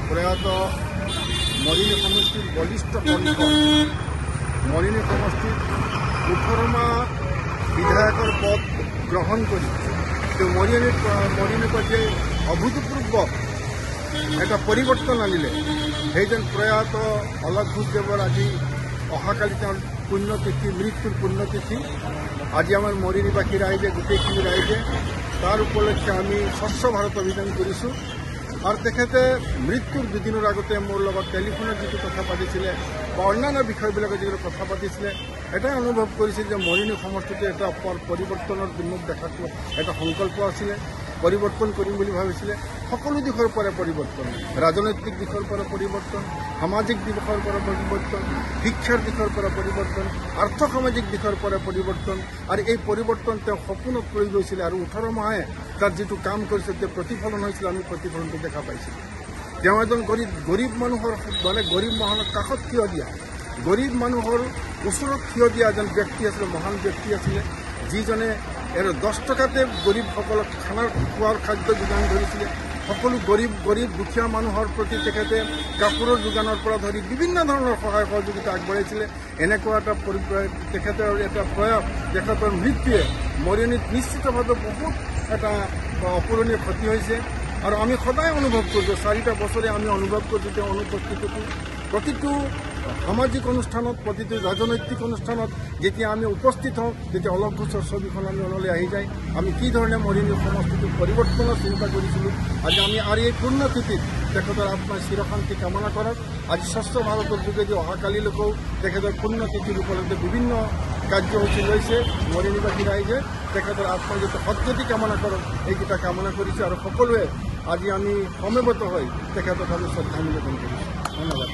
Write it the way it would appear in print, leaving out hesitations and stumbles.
প্রয়াত মরিনী সমষ্টির বলিষ্ঠ কণ্ঠ মরিনী সমষ্টির 18মা বিধায়কর পদ গ্রহণ করে মরিনী যে অভূতপূর্ব একটা পরিবর্তন আনিলে সেইজন প্রয়াত অলক ঘোষ দেবর আজি অহাকালি তার পুণ্যতিথি মৃত্যুর পুণ্যতিথি আজি আমার মরিনীবাসী রাইজে গোটেইখিনি রাইজে তার উপলক্ষে আমি স্বচ্ছ ভারত অভিযান কৰিছোঁ আর তেখেতে মৃত্যুর দুদিনের আগতে মোর লগত টেলিফোনত যেটো কথা পাতিছিলে বা অন্যান্য বিষয়বিলাকত যেটো কথা পাতিছিলে এটাই অনুভব কৰিছিল যে মৰিনী সমষ্টিতে এটা পৰিৱৰ্তনৰ বিমুখ দেখাটো এটা সংকল্প আছিলে পৰিৱৰ্তন কৰিম বুলি ভাবিছিলে সকলো দিশৰ পৰা পৰিৱৰ্তন ৰাজনৈতিক দিশৰ পৰা পৰিৱৰ্তন সামাজিক দিশৰ পৰা পৰিৱৰ্তন শিক্ষাৰ দিশৰ পৰা পৰিৱৰ্তন আৰ্থ সামাজিক দিশৰ পৰা পৰিৱৰ্তন আৰু এই পৰিৱৰ্তন তেওঁ সপোনত কৰি গৈছিলে আৰু 18 মাহে তাৰ যেটো কাম কৰিছে যে প্ৰতিফলন হৈছিল আমি প্ৰতিফলনটো দেখা পাইছিলোঁ তেওঁ এজন গৰীব মানুহৰ মানে গৰীব মানুহৰ কাষত থিয় দিয়া গৰীব মানুহৰ ওচৰত থিয় দিয়া এজন ব্যক্তি আছিলে মহান ব্যক্তি আছিলে যিজনে 10 টকাতে গৰীবসকলক খানাৰ খোৱাৰ খাদ্য যোগান ধৰিছিলে সকলো গৰীব দুখীয়া মানুহৰ প্ৰতি তেখেতে কাপোৰৰ যোগানৰ পৰা ধৰি বিভিন্ন ধৰণৰ সহায় সহযোগিতা আগবঢ়াইছিলে এনেকুৱা এটা তেখেতৰ এটা প্ৰয়াস তেখেতৰ মৃত্যুৱে মৰিনীত নিশ্চিতভাৱে বহুত এটা অপূৰণীয় ক্ষতি হৈছে আৰু আমি সদায় অনুভৱ কৰিছোঁ 4টা বছৰে আমি অনুভৱ কৰিছোঁ তেওঁ অনুপস্থিতিটো প্ৰতিটো সামাজিক অনুষ্ঠানত প্ৰতিটো ৰাজনৈতিক অনুষ্ঠানত যেতিয়া আমি উপস্থিত হওঁ তেতিয়া অলক ঘোষৰ ছবিখন আমি মনলৈ আহি যায় আমি কি ধৰণে মৰিনী সমষ্টিটো পৰিৱৰ্তনৰ চিন্তা কৰিছিলোঁ আজি আমি আৰু এই পুণ্যতিথিত তেখেতৰ আত্মাৰ চিৰশান্তি কামনা কৰক আজি স্বচ্ছ ভাৰতৰ যোগেদি অহাকালিলৈকেও তেখেতৰ পুণ্যতিথিৰ উপলক্ষে বিভিন্ন কাৰ্যসূচী লৈছে মৰিনীবাসী ৰাইজে তেখেতৰ আত্মাৰ যাতে সদ্গতি কামনা কৰক এইকেইটা কামনা কৰিছে আৰু সকলোৱে আজি আমি সমবেত হৈ তেখেতক আমি শ্ৰদ্ধা নিবেদন কৰিছোঁ ধন্যবাদ।